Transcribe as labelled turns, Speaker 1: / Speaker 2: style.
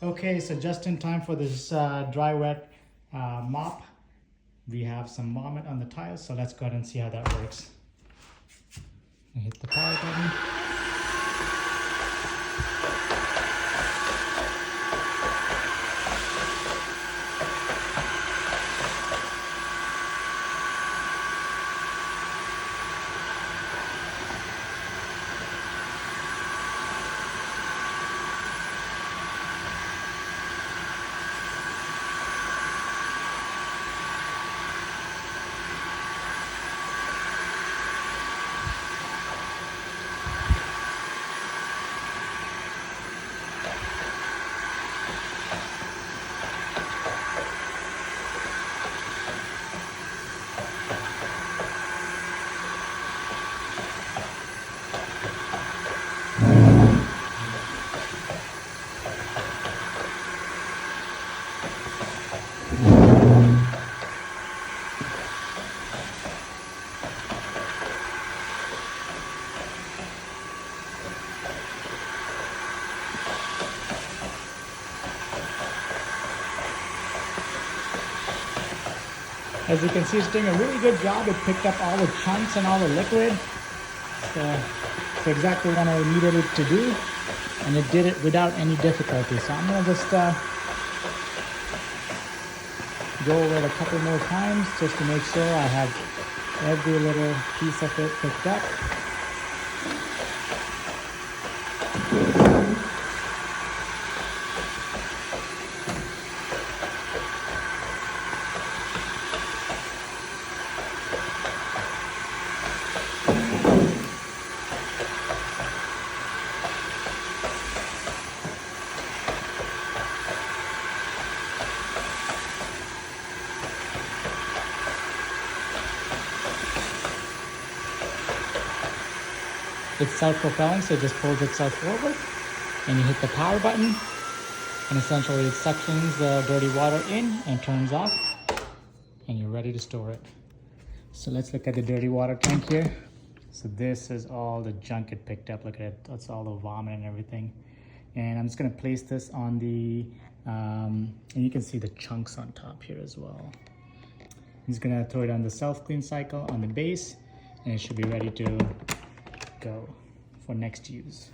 Speaker 1: Okay, so just in time for this dry wet mop, we have some vomit on the tiles, so let's go ahead and see how that works. I hit the power button. As you can see, it's doing a really good job. It picked up all the chunks and all the liquid. So it's exactly what I needed it to do. And it did it without any difficulty. So I'm gonna just go over it a couple more times just to make sure I have every little piece of it picked up. It's self-propelling, so it just pulls itself forward, and you hit the power button, and essentially it suctions the dirty water in and turns off, and you're ready to store it. So let's look at the dirty water tank here. So this is all the junk it picked up. Look at it, that's all the vomit and everything. And I'm just gonna place this on the, and you can see the chunks on top here as well. I'm just gonna throw it on the self-clean cycle on the base, and it should be ready to go for next use.